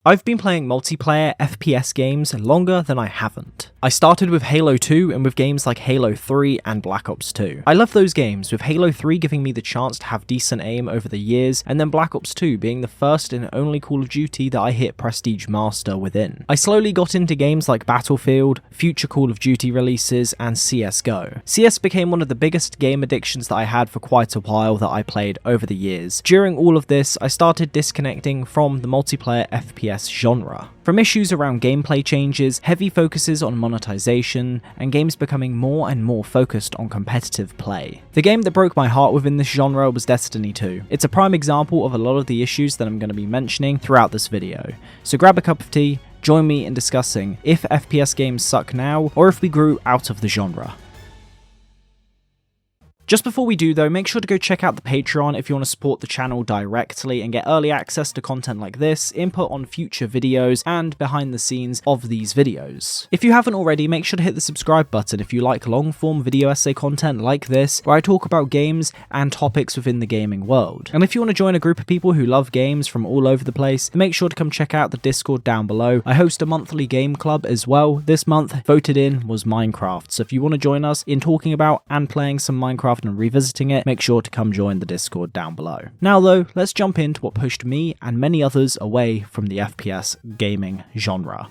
I've been playing multiplayer FPS games longer than I haven't. I started with Halo 2 and with games like Halo 3 and Black Ops 2. I love those games, with Halo 3 giving me the chance to have decent aim over the years, and then Black Ops 2 being the first and only Call of Duty that I hit Prestige Master within. I slowly got into games like Battlefield, future Call of Duty releases, and CSGO. CS became one of the biggest game addictions that I had for quite a while that I played over the years. During all of this, I started disconnecting from the multiplayer FPS genre. From issues around gameplay changes, heavy focuses on monetization, and games becoming more and more focused on competitive play. The game that broke my heart within this genre was Destiny 2. It's a prime example of a lot of the issues that I'm going to be mentioning throughout this video. So grab a cup of tea, join me in discussing if FPS games suck now, or if we grew out of the genre. Just before we do though, make sure to go check out the Patreon if you want to support the channel directly and get early access to content like this, input on future videos, and behind the scenes of these videos. If you haven't already, make sure to hit the subscribe button if you like long form video essay content like this, where I talk about games and topics within the gaming world. And if you want to join a group of people who love games from all over the place, then make sure to come check out the Discord down below. I host a monthly game club as well. This month, voted in was Minecraft, so if you want to join us in talking about and playing some Minecraft and revisiting it, make sure to come join the Discord down below. Now though, let's jump into what pushed me and many others away from the FPS gaming genre.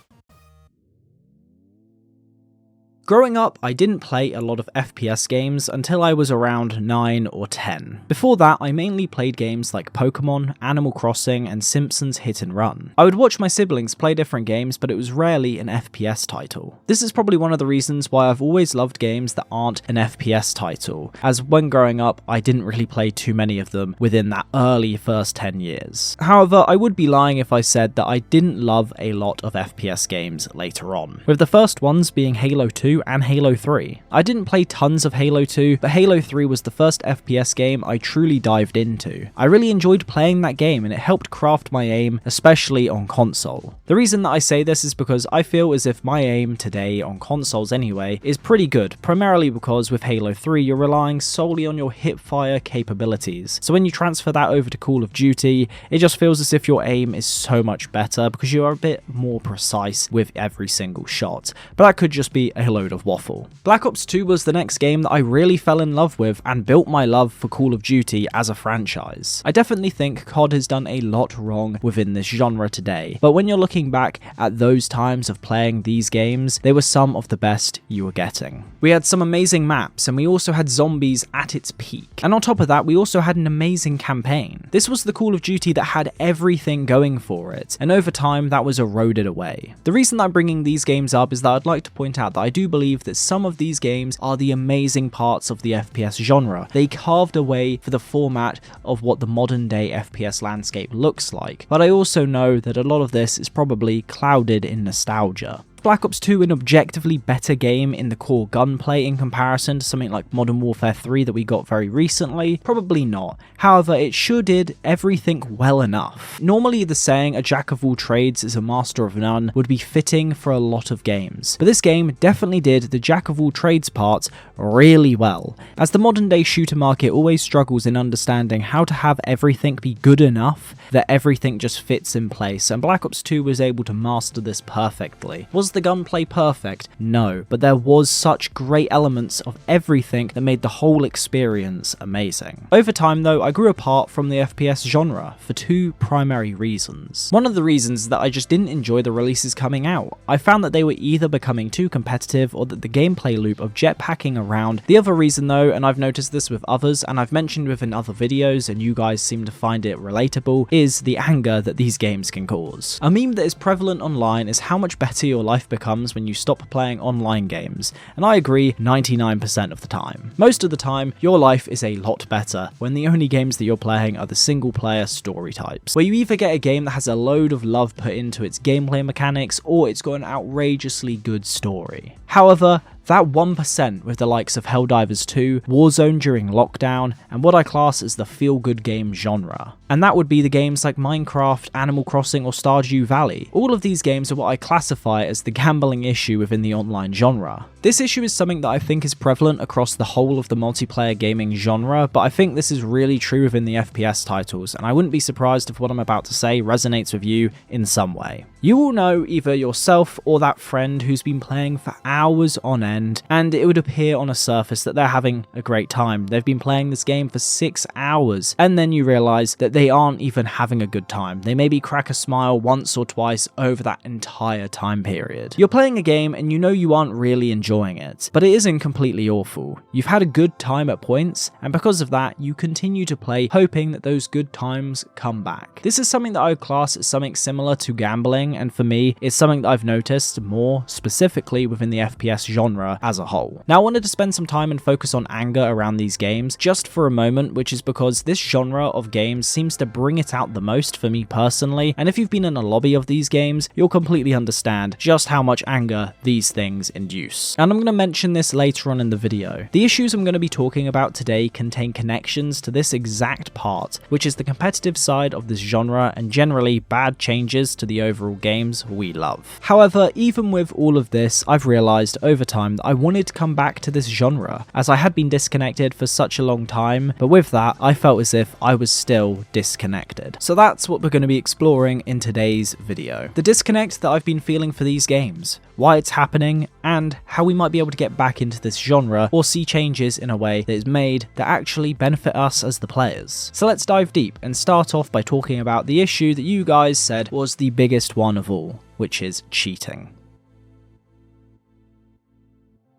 Growing up, I didn't play a lot of FPS games until I was around 9 or 10. Before that, I mainly played games like Pokemon, Animal Crossing, and Simpsons Hit and Run. I would watch my siblings play different games, but it was rarely an FPS title. This is probably one of the reasons why I've always loved games that aren't an FPS title, as when growing up, I didn't really play too many of them within that early first 10 years. However, I would be lying if I said that I didn't love a lot of FPS games later on, with the first ones being Halo 2 and Halo 3. I didn't play tons of Halo 2, but Halo 3 was the first FPS game I truly dived into. I really enjoyed playing that game and it helped craft my aim, especially on console. The reason that I say this is because I feel as if my aim today, on consoles anyway, is pretty good, primarily because with Halo 3 you're relying solely on your hipfire capabilities. So when you transfer that over to Call of Duty, it just feels as if your aim is so much better because you are a bit more precise with every single shot. But that could just be a load of waffle. Black Ops 2 was the next game that I really fell in love with and built my love for Call of Duty as a franchise. I definitely think COD has done a lot wrong within this genre today, but when you're looking back at those times of playing these games, they were some of the best you were getting. We had some amazing maps, and we also had zombies at its peak. And on top of that, we also had an amazing campaign. This was the Call of Duty that had everything going for it, and over time that was eroded away. The reason that I'm bringing these games up is that I'd like to point out that I do believe that some of these games are the amazing parts of the FPS genre. They carved a way for the format of what the modern day FPS landscape looks like, but I also know that a lot of this is probably clouded in nostalgia. Black Ops 2 an objectively better game in the core gunplay in comparison to something like Modern Warfare 3 that we got very recently? Probably not. However, it sure did everything well enough. Normally the saying a jack of all trades is a master of none would be fitting for a lot of games, but this game definitely did the jack of all trades part really well, as the modern day shooter market always struggles in understanding how to have everything be good enough that everything just fits in place, and Black Ops 2 was able to master this perfectly. Was the gunplay perfect? No, but there was such great elements of everything that made the whole experience amazing. Over time though, I grew apart from the FPS genre for two primary reasons. One of the reasons is that I just didn't enjoy the releases coming out. I found that they were either becoming too competitive or that the gameplay loop of jetpacking around. The other reason though, and I've noticed this with others and I've mentioned within other videos and you guys seem to find it relatable, is the anger that these games can cause. A meme that is prevalent online is how much better your life becomes when you stop playing online games, and I agree 99% of the time. Most of the time, your life is a lot better when the only games that you're playing are the single player story types, where you either get a game that has a load of love put into its gameplay mechanics or it's got an outrageously good story. However, That 1% with the likes of Helldivers 2, Warzone during lockdown, and what I class as the feel-good game genre. And that would be the games like Minecraft, Animal Crossing, or Stardew Valley. All of these games are what I classify as the gambling issue within the online genre. This issue is something that I think is prevalent across the whole of the multiplayer gaming genre, but I think this is really true within the FPS titles, and I wouldn't be surprised if what I'm about to say resonates with you in some way. You will know either yourself or that friend who's been playing for hours on end, and it would appear on a surface that they're having a great time. They've been playing this game for 6 hours, and then you realise that they aren't even having a good time. They maybe crack a smile once or twice over that entire time period. You're playing a game and you know you aren't really enjoying it, but it isn't completely awful. You've had a good time at points, and because of that, you continue to play hoping that those good times come back. This is something that I would class as something similar to gambling, and for me, it's something that I've noticed more specifically within the FPS genre as a whole. Now, I wanted to spend some time and focus on anger around these games just for a moment, which is because this genre of games seems to bring it out the most for me personally, and if you've been in a lobby of these games, you'll completely understand just how much anger these things induce. And I'm going to mention this later on in the video. The issues I'm going to be talking about today contain connections to this exact part, which is the competitive side of this genre and generally bad changes to the overall games we love. However, even with all of this, I've realized over time that I wanted to come back to this genre, as I had been disconnected for such a long time, but with that, I felt as if I was still disconnected. So that's what we're going to be exploring in today's video. The disconnect that I've been feeling for these games, why it's happening, and how we might be able to get back into this genre or see changes in a way that is made that actually benefit us as the players. So let's dive deep and start off by talking about the issue that you guys said was the biggest one of all, which is cheating.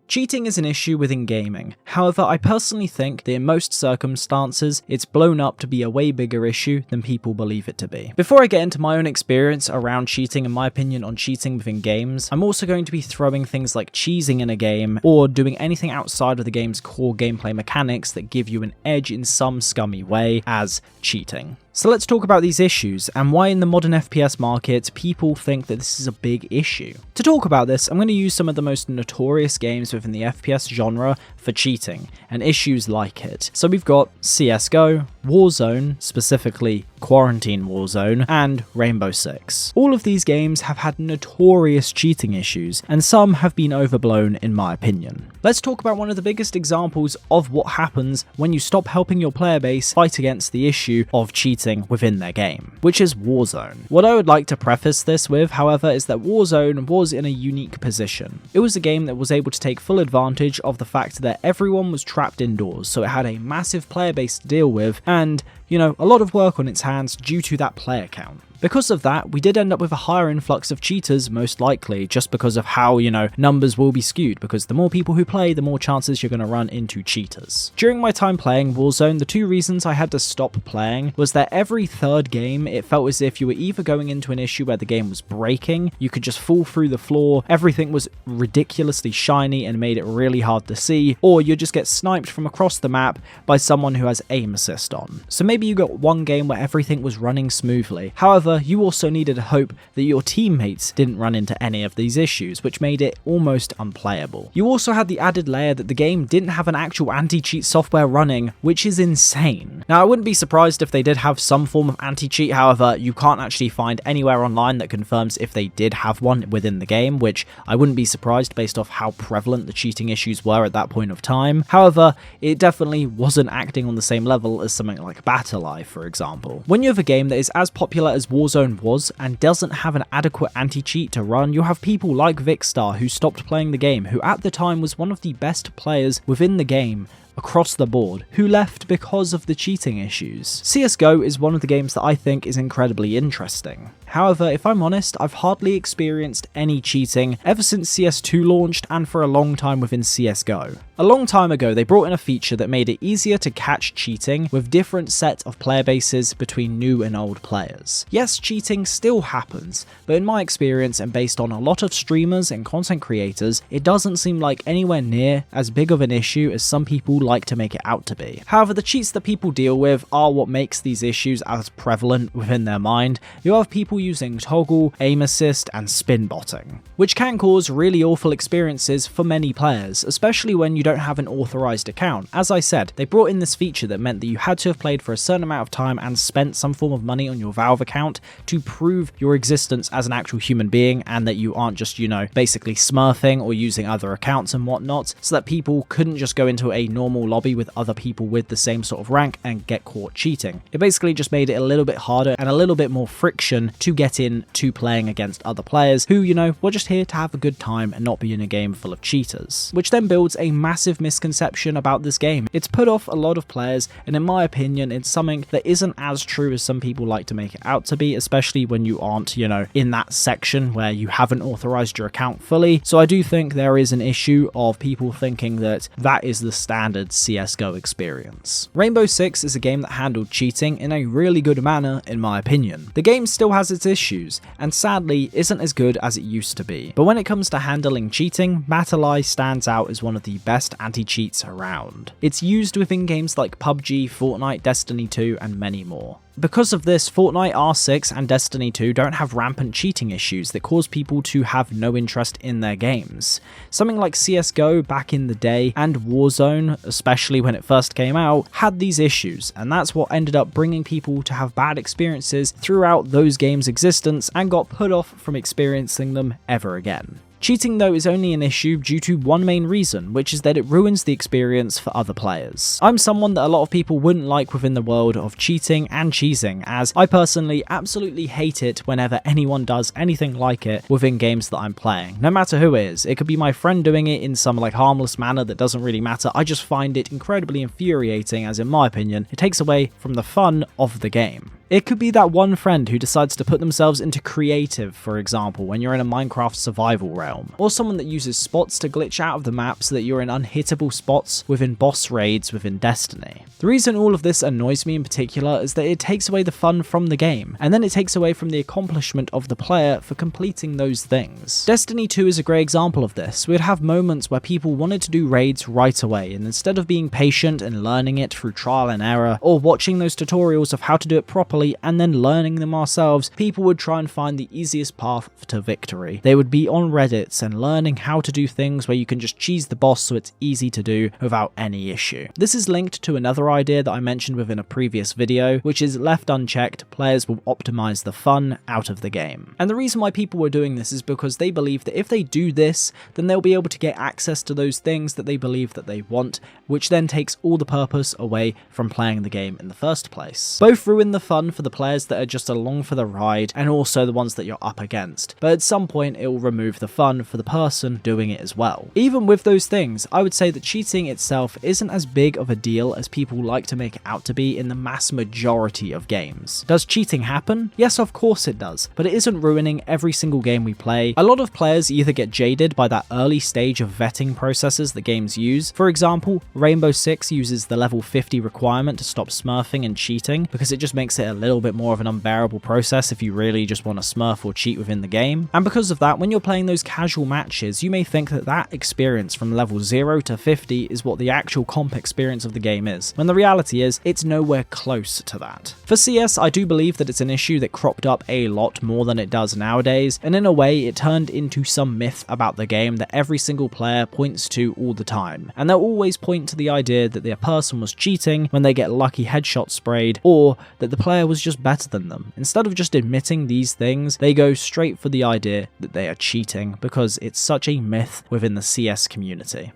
Cheating is an issue within gaming. However, I personally think that in most circumstances, it's blown up to be a way bigger issue than people believe it to be. Before I get into my own experience around cheating and my opinion on cheating within games, I'm also going to be throwing things like cheesing in a game or doing anything outside of the game's core gameplay mechanics that give you an edge in some scummy way as cheating. So let's talk about these issues and why in the modern FPS market people think that this is a big issue. To talk about this, I'm going to use some of the most notorious games within the FPS genre for cheating and issues like it. So we've got CSGO, Warzone, specifically Quarantine Warzone, and Rainbow Six. All of these games have had notorious cheating issues, and some have been overblown in my opinion. Let's talk about one of the biggest examples of what happens when you stop helping your player base fight against the issue of cheating within their game, which is Warzone. What I would like to preface this with, however, is that Warzone was in a unique position. It was a game that was able to take full advantage of the fact that everyone was trapped indoors, so it had a massive player base to deal with, and a lot of work on its hands due to that player count. Because of that, we did end up with a higher influx of cheaters, most likely, just because of how, numbers will be skewed, because the more people who play, the more chances you're going to run into cheaters. During my time playing Warzone, the two reasons I had to stop playing was that every third game, it felt as if you were either going into an issue where the game was breaking, you could just fall through the floor, everything was ridiculously shiny and made it really hard to see, or you just get sniped from across the map by someone who has aim assist on. So maybe you got one game where everything was running smoothly. However, you also needed to hope that your teammates didn't run into any of these issues, which made it almost unplayable. You also had the added layer that the game didn't have an actual anti-cheat software running, which is insane. Now, I wouldn't be surprised if they did have some form of anti-cheat, however, you can't actually find anywhere online that confirms if they did have one within the game, which I wouldn't be surprised based off how prevalent the cheating issues were at that point of time. However, it definitely wasn't acting on the same level as something like BattlEye, for example. When you have a game that is as popular as Warzone was and doesn't have an adequate anti-cheat to run, you have people like Vicstar who stopped playing the game, who at the time was one of the best players within the game across the board, who left because of the cheating issues. CSGO is one of the games that I think is incredibly interesting. However, if I'm honest, I've hardly experienced any cheating ever since CS2 launched and for a long time within CSGO. A long time ago, they brought in a feature that made it easier to catch cheating with different set of player bases between new and old players. Yes, cheating still happens, but in my experience and based on a lot of streamers and content creators, it doesn't seem like anywhere near as big of an issue as some people people like to make it out to be. However, the cheats that people deal with are what makes these issues as prevalent within their mind. You have people using toggle, aim assist, and spin botting, which can cause really awful experiences for many players, especially when you don't have an authorized account. As I said, they brought in this feature that meant that you had to have played for a certain amount of time and spent some form of money on your Valve account to prove your existence as an actual human being, and that you aren't just, basically smurfing or using other accounts and whatnot, so that people couldn't just go into a normal lobby with other people with the same sort of rank and get caught cheating. It basically just made it a little bit harder and a little bit more friction to get into playing against other players who, were just here to have a good time and not be in a game full of cheaters. Which then builds a massive misconception about this game. It's put off a lot of players, and in my opinion, it's something that isn't as true as some people like to make it out to be, especially when you aren't, in that section where you haven't authorized your account fully. So I do think there is an issue of people thinking that that is the standard CSGO experience. Rainbow Six is a game that handled cheating in a really good manner, in my opinion. The game still has its issues, and sadly isn't as good as it used to be. But when it comes to handling cheating, Matalai stands out as one of the best anti-cheats around. It's used within games like PUBG, Fortnite, Destiny 2, and many more. Because of this, Fortnite R6 and Destiny 2 don't have rampant cheating issues that cause people to have no interest in their games. Something like CSGO back in the day and Warzone, especially when it first came out, had these issues, and that's what ended up bringing people to have bad experiences throughout those games' existence and got put off from experiencing them ever again. Cheating though is only an issue due to one main reason, which is that it ruins the experience for other players. I'm someone that a lot of people wouldn't like within the world of cheating and cheesing, as I personally absolutely hate it whenever anyone does anything like it within games that I'm playing, no matter who it is. It could be my friend doing it in some harmless manner that doesn't really matter. I just find it incredibly infuriating, as in my opinion, it takes away from the fun of the game. It could be that one friend who decides to put themselves into creative, for example, when you're in a Minecraft survival realm, or someone that uses spots to glitch out of the map so that you're in unhittable spots within boss raids within Destiny. The reason all of this annoys me in particular is that it takes away the fun from the game, and then it takes away from the accomplishment of the player for completing those things. Destiny 2 is a great example of this. We'd have moments where people wanted to do raids right away, and instead of being patient and learning it through trial and error, or watching those tutorials of how to do it properly and then learning them ourselves, people would try and find the easiest path to victory. They would be on Reddits and learning how to do things where you can just cheese the boss so it's easy to do without any issue. This is linked to another idea that I mentioned within a previous video, which is left unchecked, players will optimize the fun out of the game. And the reason why people were doing this is because they believe that if they do this, then they'll be able to get access to those things that they believe that they want, which then takes all the purpose away from playing the game in the first place. Both ruin the fun for the players that are just along for the ride, and also the ones that you're up against, but at some point it will remove the fun for the person doing it as well. Even with those things, I would say that cheating itself isn't as big of a deal as people like to make it out to be in the mass majority of games. Does cheating happen? Yes, of course it does, but it isn't ruining every single game we play. A lot of players either get jaded by that early stage of vetting processes that games use. For example, Rainbow Six uses the level 50 requirement to stop smurfing and cheating because it just makes it a little bit more of an unbearable process if you really just want to smurf or cheat within the game. And because of that, when you're playing those casual matches, you may think that that experience from level 0 to 50 is what the actual comp experience of the game is, when the reality is it's nowhere close to that. For CS, I do believe that it's an issue that cropped up a lot more than it does nowadays, and in a way it turned into some myth about the game that every single player points to all the time, and they'll always point to the idea that their person was cheating when they get lucky headshot sprayed, or that the player was just better than them. Instead of just admitting these things, they go straight for the idea that they are cheating because it's such a myth within the CS community.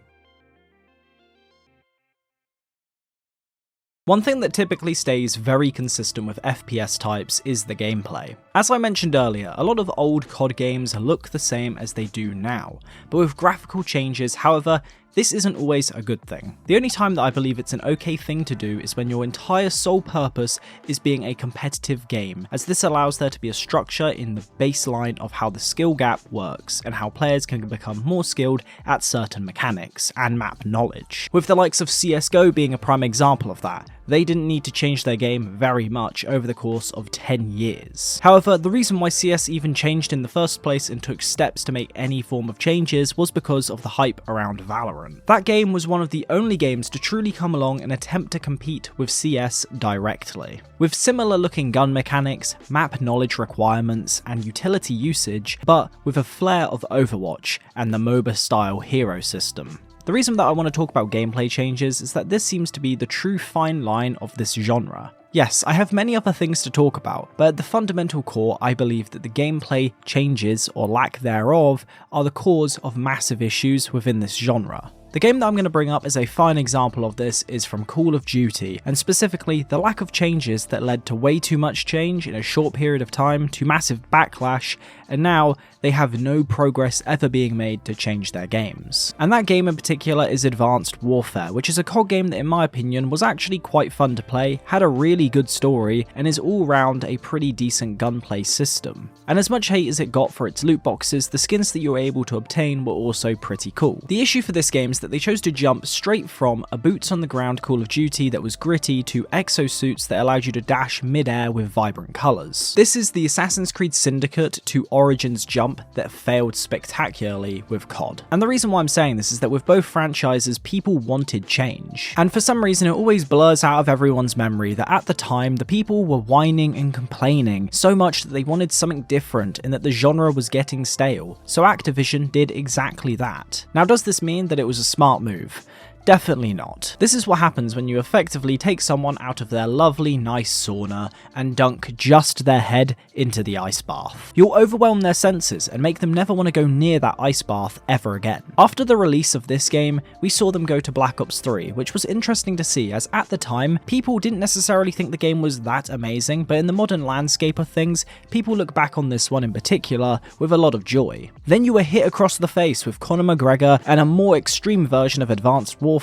One thing that typically stays very consistent with FPS types is the gameplay. As I mentioned earlier, a lot of old COD games look the same as they do now, but with graphical changes. However, this isn't always a good thing. The only time that I believe it's an okay thing to do is when your entire sole purpose is being a competitive game, as this allows there to be a structure in the baseline of how the skill gap works and how players can become more skilled at certain mechanics and map knowledge, with the likes of CSGO being a prime example of that. they didn't need to change their game very much over the course of 10 years. However, the reason why CS even changed in the first place and took steps to make any form of changes was because of the hype around Valorant. That game was one of the only games to truly come along and attempt to compete with CS directly. With similar looking gun mechanics, map knowledge requirements, and utility usage, but with a flair of Overwatch and the MOBA style hero system. The reason that I want to talk about gameplay changes is that this seems to be the true fine line of this genre. Yes, I have many other things to talk about, but at the fundamental core, I believe that the gameplay changes, or lack thereof, are the cause of massive issues within this genre. The game that I'm going to bring up as a fine example of this is from Call of Duty, and specifically the lack of changes that led to way too much change in a short period of time, to massive backlash, and now they have no progress ever being made to change their games. And that game in particular is Advanced Warfare, which is a COD game that in my opinion was actually quite fun to play, had a really good story, and is all round a pretty decent gunplay system. And as much hate as it got for its loot boxes, the skins that you were able to obtain were also pretty cool. The issue for this game is that they chose to jump straight from a boots on the ground Call of Duty that was gritty to exosuits that allowed you to dash mid-air with vibrant colours. This is the Assassin's Creed Syndicate to Origins jump that failed spectacularly with COD. And the reason why I'm saying this is that with both franchises, people wanted change. And for some reason, it always blurs out of everyone's memory that at the time, the people were whining and complaining so much that they wanted something different and that the genre was getting stale. So Activision did exactly that. Now, does this mean that it was a smart move? Definitely not. This is what happens when you effectively take someone out of their lovely, nice sauna and dunk just their head into the ice bath. You'll overwhelm their senses and make them never want to go near that ice bath ever again. After the release of this game, we saw them go to Black Ops 3, which was interesting to see, as at the time, people didn't necessarily think the game was that amazing, but in the modern landscape of things, people look back on this one in particular with a lot of joy. Then you were hit across the face with Conor McGregor and a more extreme version of Advanced Warfare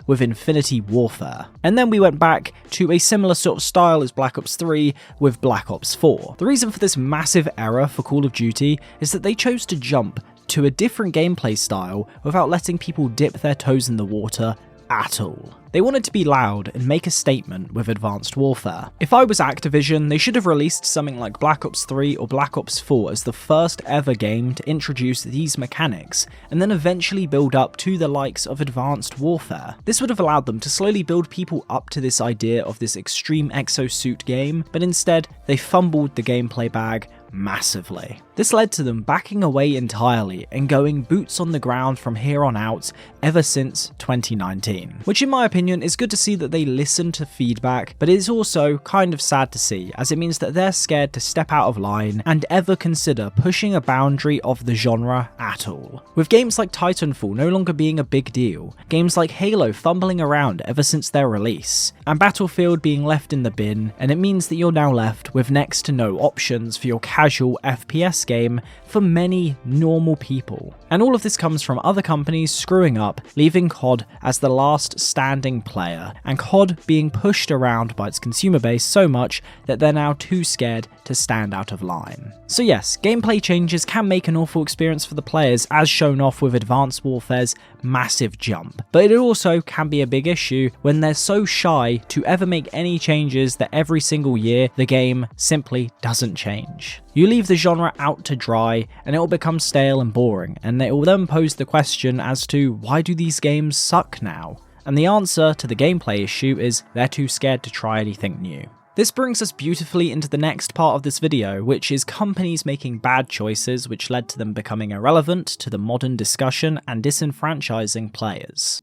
with Infinity Warfare. And then we went back to a similar sort of style as Black Ops 3 with Black Ops 4. The reason for this massive error for Call of Duty is that they chose to jump to a different gameplay style without letting people dip their toes in the water at all. They wanted to be loud and make a statement with Advanced Warfare. If I was Activision, they should have released something like Black Ops 3 or Black Ops 4 as the first ever game to introduce these mechanics, and then eventually build up to the likes of Advanced Warfare. This would have allowed them to slowly build people up to this idea of this extreme exosuit game, but instead they fumbled the gameplay bag massively. This led to them backing away entirely and going boots on the ground from here on out ever since 2019. Which in my opinion is good to see that they listen to feedback, but it is also kind of sad to see, as it means that they're scared to step out of line and ever consider pushing a boundary of the genre at all. With games like Titanfall no longer being a big deal, games like Halo fumbling around ever since their release, and Battlefield being left in the bin, and it means that you're now left with next to no options for your casual FPS game for many normal people. And all of this comes from other companies screwing up, leaving COD as the last standing player, and COD being pushed around by its consumer base so much that they're now too scared to stand out of line. So yes, gameplay changes can make an awful experience for the players, as shown off with Advanced Warfare's massive jump, but it also can be a big issue when they're so shy to ever make any changes that every single year the game simply doesn't change. You leave the genre out to dry and it will become stale and boring, and it will then pose the question as to why do these games suck now? And the answer to the gameplay issue is they're too scared to try anything new. This brings us beautifully into the next part of this video, which is companies making bad choices which led to them becoming irrelevant to the modern discussion and disenfranchising players.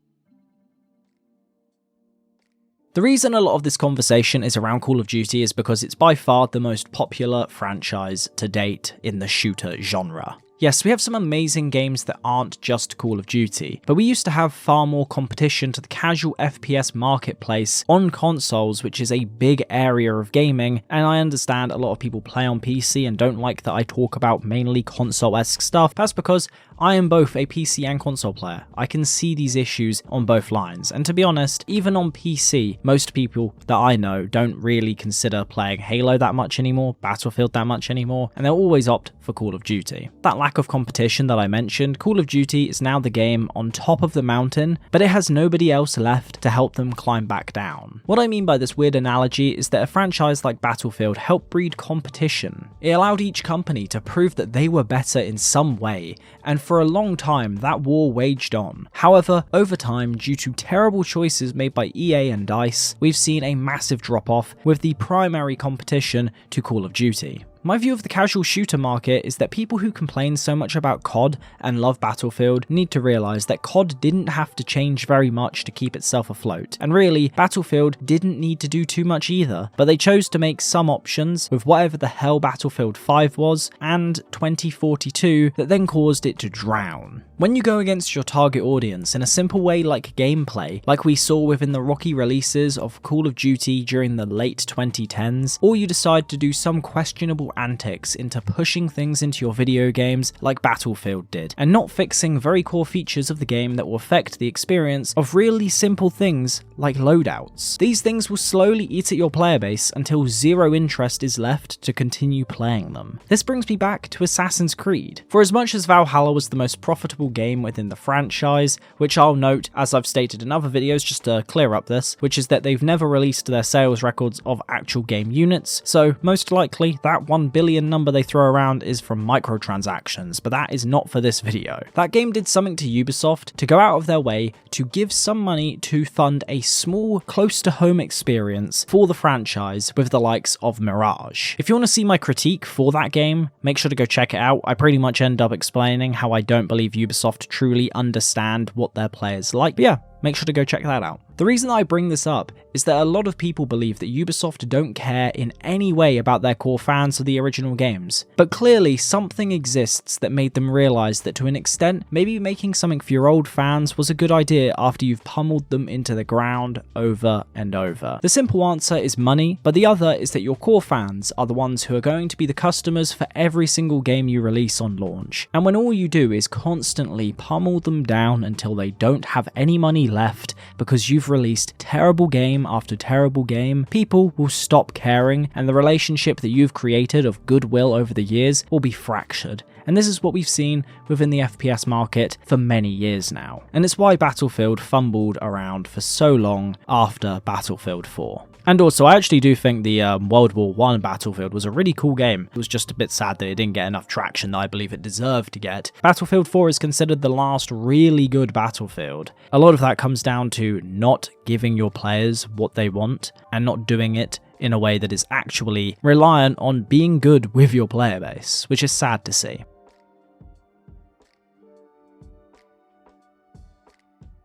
The reason a lot of this conversation is around Call of Duty is because it's by far the most popular franchise to date in the shooter genre. Yes, we have some amazing games that aren't just Call of Duty, but we used to have far more competition to the casual FPS marketplace on consoles, which is a big area of gaming, and I understand a lot of people play on PC and don't like that I talk about mainly console-esque stuff. That's because I am both a PC and console player. I can see these issues on both lines, and to be honest, even on PC, most people that I know don't really consider playing Halo that much anymore, Battlefield that much anymore, and they'll always opt for Call of Duty. That lack of competition that I mentioned, Call of Duty is now the game on top of the mountain, but it has nobody else left to help them climb back down. What I mean by this weird analogy is that a franchise like Battlefield helped breed competition. It allowed each company to prove that they were better in some way, and for a long time that war waged on. However, over time, due to terrible choices made by EA and DICE, we've seen a massive drop-off with the primary competition to Call of Duty. My view of the casual shooter market is that people who complain so much about COD and love Battlefield need to realise that COD didn't have to change very much to keep itself afloat, and really, Battlefield didn't need to do too much either, but they chose to make some options with whatever the hell Battlefield 5 was, and 2042 that then caused it to drown. When you go against your target audience in a simple way like gameplay, like we saw within the rocky releases of Call of Duty during the late 2010s, or you decide to do some questionable antics into pushing things into your video games like Battlefield did, and not fixing very core features of the game that will affect the experience of really simple things like loadouts. These things will slowly eat at your player base until zero interest is left to continue playing them. This brings me back to Assassin's Creed. For as much as Valhalla was the most profitable game within the franchise, which I'll note, as I've stated in other videos just to clear up this, which is that they've never released their sales records of actual game units, so most likely that 1 billion number they throw around is from microtransactions, but that is not for this video. That game did something to Ubisoft to go out of their way to give some money to fund a small, close to home experience for the franchise with the likes of Mirage. If you want to see my critique for that game, make sure to go check it out. I pretty much end up explaining how I don't believe Ubisoft truly understand what their players like, but yeah, make sure to go check that out. The reason I bring this up is that a lot of people believe that Ubisoft don't care in any way about their core fans of the original games, but clearly something exists that made them realise that to an extent, maybe making something for your old fans was a good idea after you've pummeled them into the ground over and over. The simple answer is money, but the other is that your core fans are the ones who are going to be the customers for every single game you release on launch, and when all you do is constantly pummel them down until they don't have any money left because you've released terrible game after terrible game, people will stop caring, and the relationship that you've created of goodwill over the years will be fractured. And this is what we've seen within the FPS market for many years now. And it's why Battlefield fumbled around for so long after Battlefield 4. And also, I actually do think the World War I Battlefield was a really cool game. It was just a bit sad that it didn't get enough traction that I believe it deserved to get. Battlefield 4 is considered the last really good Battlefield. A lot of that comes down to not giving your players what they want and not doing it in a way that is actually reliant on being good with your player base, which is sad to see.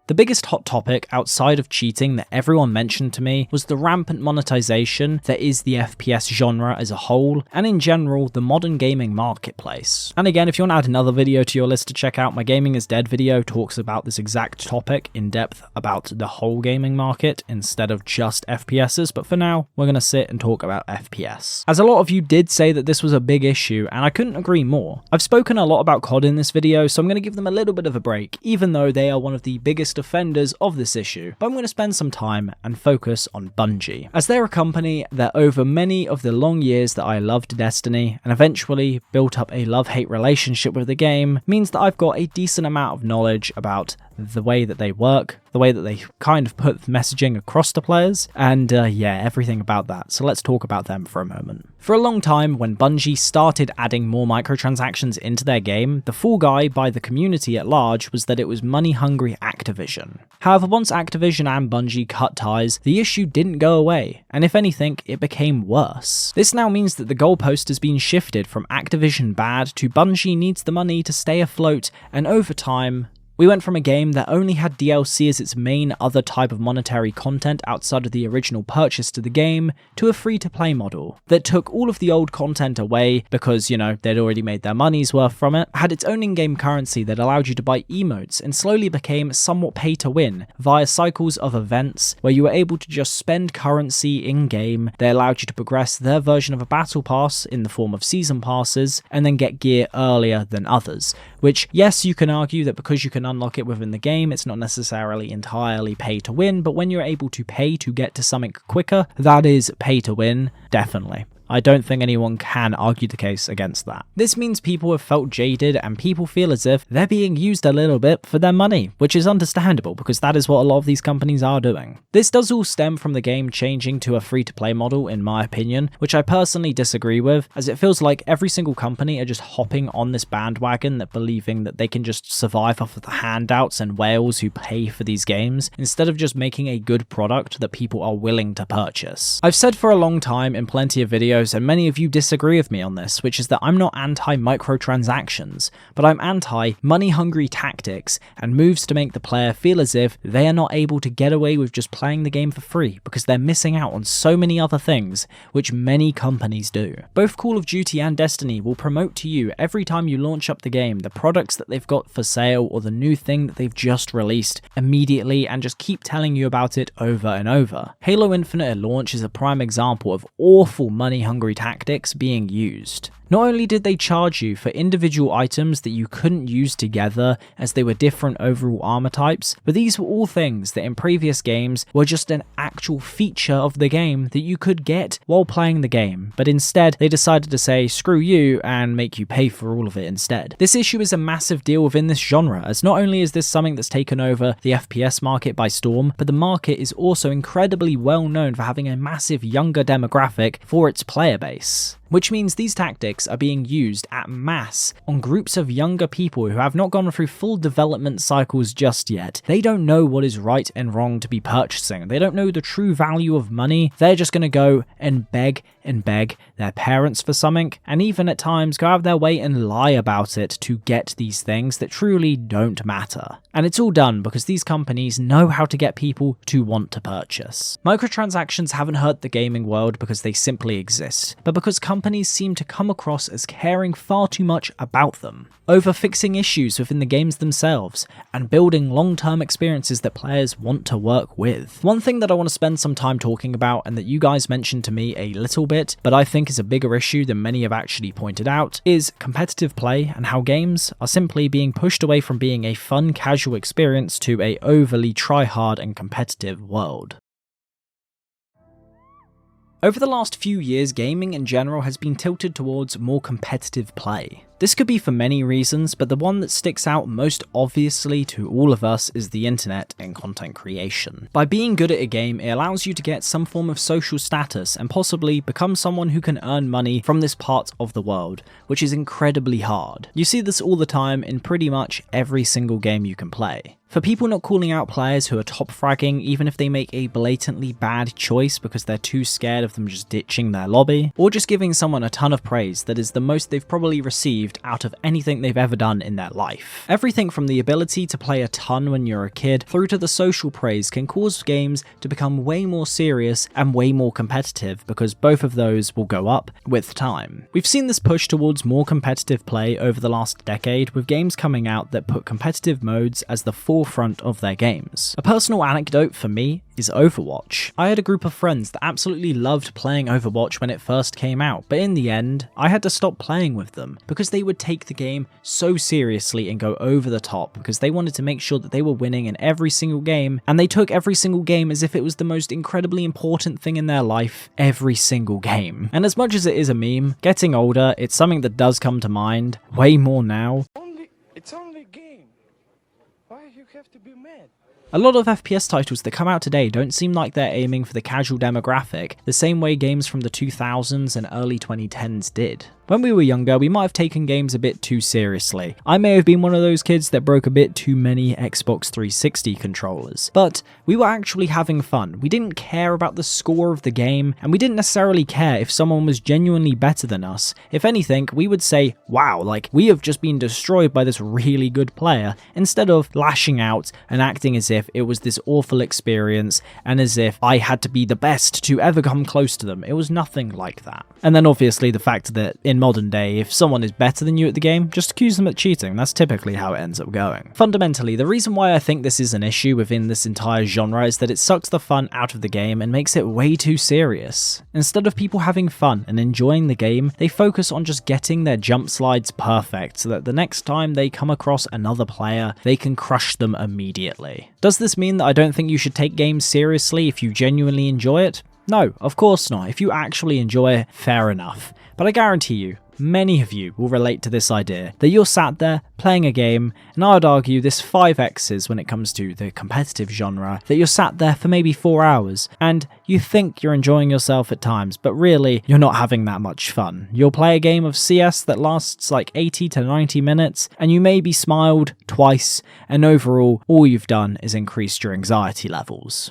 The biggest hot topic outside of cheating that everyone mentioned to me was the rampant monetization that is the FPS genre as a whole, and in general, the modern gaming marketplace. And again, if you want to add another video to your list to check out, my Gaming is Dead video talks about this exact topic in depth about the whole gaming market instead of just FPSs, but for now, we're going to sit and talk about FPS. As a lot of you did say that this was a big issue, and I couldn't agree more. I've spoken a lot about COD in this video, so I'm going to give them a little bit of a break, even though they are one of the biggest offenders of this issue, but I'm going to spend some time and focus on Bungie, as they're a company that over many of the long years that I loved Destiny and eventually built up a love-hate relationship with the game means that I've got a decent amount of knowledge about the way that they work, the way that they kind of put messaging across to players, and yeah, everything about that. So let's talk about them for a moment. For a long time, when Bungie started adding more microtransactions into their game, the fall guy by the community at large was that it was money-hungry Activision. However, once Activision and Bungie cut ties, the issue didn't go away, and if anything, it became worse. This now means that the goalpost has been shifted from Activision bad to Bungie needs the money to stay afloat, and over time, we went from a game that only had DLC as its main other type of monetary content outside of the original purchase to the game, to a free-to-play model that took all of the old content away because, you know, they'd already made their money's worth from it, had its own in-game currency that allowed you to buy emotes, and slowly became somewhat pay-to-win via cycles of events where you were able to just spend currency in-game. They allowed you to progress their version of a battle pass in the form of season passes, and then get gear earlier than others, which, yes, you can argue that because you can unlock it within the game, it's not necessarily entirely pay to win, but when you're able to pay to get to something quicker, that is pay to win, definitely. I don't think anyone can argue the case against that. This means people have felt jaded and people feel as if they're being used a little bit for their money, which is understandable because that is what a lot of these companies are doing. This does all stem from the game changing to a free-to-play model, in my opinion, which I personally disagree with, as it feels like every single company are just hopping on this bandwagon that believing that they can just survive off of the handouts and whales who pay for these games, instead of just making a good product that people are willing to purchase. I've said for a long time in plenty of videos, and many of you disagree with me on this, which is that I'm not anti-microtransactions, but I'm anti-money-hungry tactics and moves to make the player feel as if they are not able to get away with just playing the game for free because they're missing out on so many other things, which many companies do. Both Call of Duty and Destiny will promote to you every time you launch up the game the products that they've got for sale or the new thing that they've just released immediately and just keep telling you about it over and over. Halo Infinite at launch is a prime example of awful money-hungry tactics being used. Not only did they charge you for individual items that you couldn't use together as they were different overall armor types, but these were all things that in previous games were just an actual feature of the game that you could get while playing the game, but instead they decided to say screw you and make you pay for all of it instead. This issue is a massive deal within this genre, as not only is this something that's taken over the FPS market by storm, but the market is also incredibly well known for having a massive younger demographic for its player base. Which means these tactics are being used at mass on groups of younger people who have not gone through full development cycles just yet. They don't know what is right and wrong to be purchasing. They don't know the true value of money. They're just going to go and beg their parents for something, and even at times go out of their way and lie about it to get these things that truly don't matter. And it's all done because these companies know how to get people to want to purchase. Microtransactions haven't hurt the gaming world because they simply exist, but because companies seem to come across as caring far too much about them, over fixing issues within the games themselves, and building long-term experiences that players want to work with. One thing that I want to spend some time talking about, and that you guys mentioned to me a little bit, but I think is a bigger issue than many have actually pointed out, is competitive play and how games are simply being pushed away from being a fun, casual experience to a overly try-hard and competitive world. Over the last few years, gaming in general has been tilted towards more competitive play. This could be for many reasons, but the one that sticks out most obviously to all of us is the internet and content creation. By being good at a game, it allows you to get some form of social status and possibly become someone who can earn money from this part of the world, which is incredibly hard. You see this all the time in pretty much every single game you can play. For people not calling out players who are top fragging even if they make a blatantly bad choice because they're too scared of them just ditching their lobby, or just giving someone a ton of praise that is the most they've probably received out of anything they've ever done in their life. Everything from the ability to play a ton when you're a kid through to the social praise can cause games to become way more serious and way more competitive because both of those will go up with time. We've seen this push towards more competitive play over the last decade, with games coming out that put competitive modes as the forefront of their games. A personal anecdote for me is Overwatch. I had a group of friends that absolutely loved playing Overwatch when it first came out, but in the end, I had to stop playing with them because they would take the game so seriously and go over the top because they wanted to make sure that they were winning in every single game, and they took every single game as if it was the most incredibly important thing in their life every single game. And as much as it is a meme, getting older, it's something that does come to mind way more now. It's only a game. Why you have to be mad? A lot of FPS titles that come out today don't seem like they're aiming for the casual demographic, the same way games from the 2000s and early 2010s did. When we were younger, we might have taken games a bit too seriously. I may have been one of those kids that broke a bit too many Xbox 360 controllers, but we were actually having fun. We didn't care about the score of the game, and we didn't necessarily care if someone was genuinely better than us. If anything, we would say, wow, like, we have just been destroyed by this really good player, instead of lashing out and acting as if it was this awful experience and as if I had to be the best to ever come close to them. It was nothing like that. And then obviously the fact that in modern day, if someone is better than you at the game, just accuse them of cheating. That's typically how it ends up going. Fundamentally, the reason why I think this is an issue within this entire genre is that it sucks the fun out of the game and makes it way too serious. Instead of people having fun and enjoying the game, they focus on just getting their jump slides perfect so that the next time they come across another player, they can crush them immediately. Does this mean that I don't think you should take games seriously if you genuinely enjoy it? No, of course not. If you actually enjoy it, fair enough. But I guarantee you, many of you will relate to this idea that you're sat there playing a game, and I would argue this 5x's when it comes to the competitive genre, that you're sat there for maybe 4 hours, and you think you're enjoying yourself at times, but really, you're not having that much fun. You'll play a game of CS that lasts like 80 to 90 minutes, and you maybe smiled twice, and overall, all you've done is increased your anxiety levels.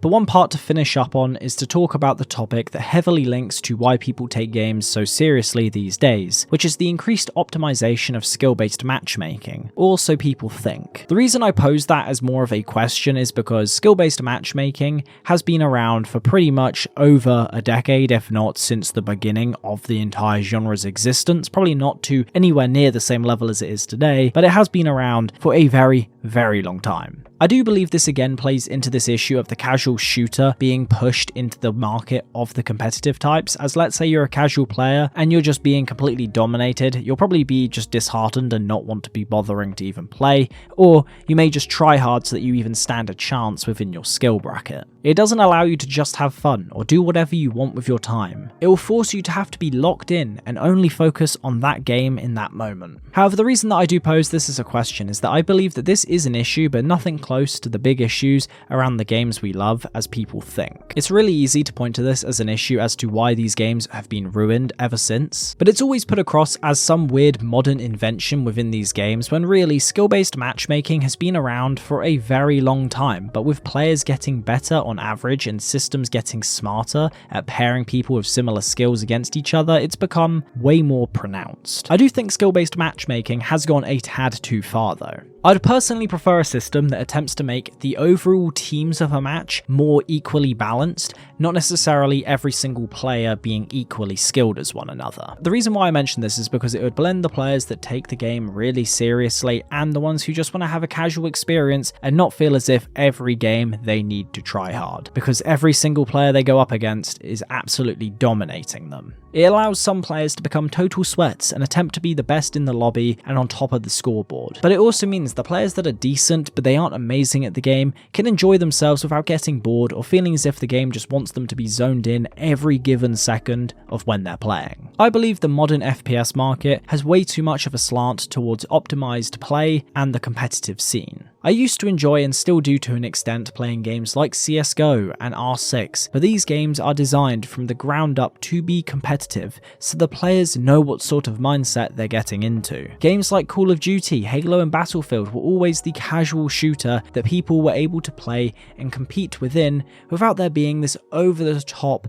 But one part to finish up on is to talk about the topic that heavily links to why people take games so seriously these days, which is the increased optimization of skill-based matchmaking, or so people think. The reason I pose that as more of a question is because skill-based matchmaking has been around for pretty much over a decade, if not since the beginning of the entire genre's existence, probably not to anywhere near the same level as it is today, but it has been around for a very, very long time. I do believe this again plays into this issue of the casual shooter being pushed into the market of the competitive types, as let's say you're a casual player and you're just being completely dominated, you'll probably be just disheartened and not want to be bothering to even play, or you may just try hard so that you even stand a chance within your skill bracket. It doesn't allow you to just have fun or do whatever you want with your time. It will force you to have to be locked in and only focus on that game in that moment. However, the reason that I do pose this as a question is that I believe that this is an issue, but nothing close to the big issues around the games we love as people think. It's really easy to point to this as an issue as to why these games have been ruined ever since, but it's always put across as some weird modern invention within these games when really skill-based matchmaking has been around for a very long time, but with players getting better on average and systems getting smarter at pairing people with similar skills against each other, it's become way more pronounced. I do think skill-based matchmaking has gone a tad too far though. I'd personally prefer a system that attempts to make the overall teams of a match more equally balanced, not necessarily every single player being equally skilled as one another. The reason why I mention this is because it would blend the players that take the game really seriously and the ones who just want to have a casual experience and not feel as if every game they need to try hard, because every single player they go up against is absolutely dominating them. It allows some players to become total sweats and attempt to be the best in the lobby and on top of the scoreboard, but it also means the players that are decent but they aren't amazing at the game can enjoy themselves without getting bored or feeling as if the game just wants them to be zoned in every given second of when they're playing. I believe the modern FPS market has way too much of a slant towards optimized play and the competitive scene. I used to enjoy and still do to an extent playing games like CSGO and R6, but these games are designed from the ground up to be competitive, so the players know what sort of mindset they're getting into. Games like Call of Duty, Halo and Battlefield were always the casual shooter that people were able to play and compete within without there being this over-the-top,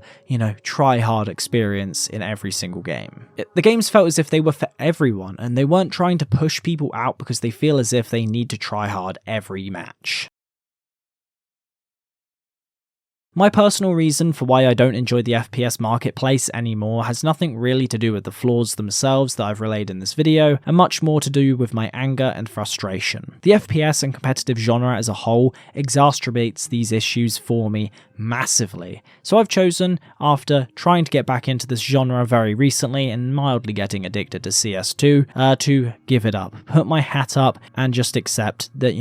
try-hard experience in every single game. The games felt as if they were for everyone, and they weren't trying to push people out because they feel as if they need to try hard every match. My personal reason for why I don't enjoy the FPS marketplace anymore has nothing really to do with the flaws themselves that I've relayed in this video, and much more to do with my anger and frustration. The FPS and competitive genre as a whole exacerbates these issues for me massively, so I've chosen, after trying to get back into this genre very recently and mildly getting addicted to CS2, to give it up, put my hat up, and just accept that,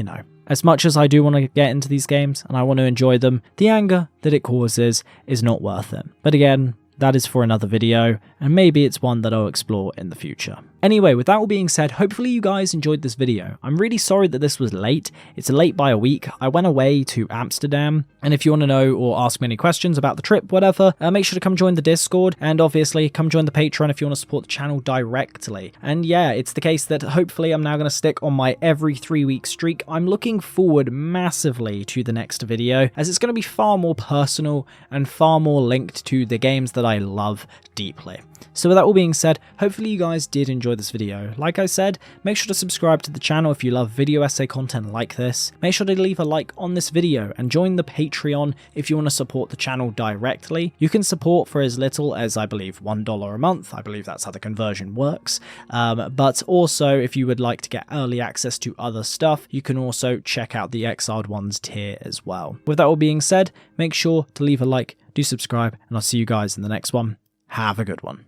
as much as I do want to get into these games and I want to enjoy them, the anger that it causes is not worth it. But again, that is for another video, and maybe it's one that I'll explore in the future. Anyway, with that all being said, hopefully you guys enjoyed this video. I'm really sorry that this was late. It's late by a week. I went away to Amsterdam, and if you want to know or ask me any questions about the trip, whatever, make sure to come join the Discord, and obviously come join the Patreon if you want to support the channel directly. And yeah, it's the case that hopefully I'm now going to stick on my every 3-week streak. I'm looking forward massively to the next video, as it's going to be far more personal and far more linked to the games that I love deeply. So with that all being said, hopefully you guys did enjoy this video. Like I said, make sure to subscribe to the channel if you love video essay content like this. Make sure to leave a like on this video and join the Patreon if you want to support the channel directly. You can support for as little as, I believe, $1 a month. I believe that's how the conversion works. But also, if you would like to get early access to other stuff, you can also check out the Exiled Ones tier as well. With that all being said, make sure to leave a like, do subscribe, and I'll see you guys in the next one. Have a good one.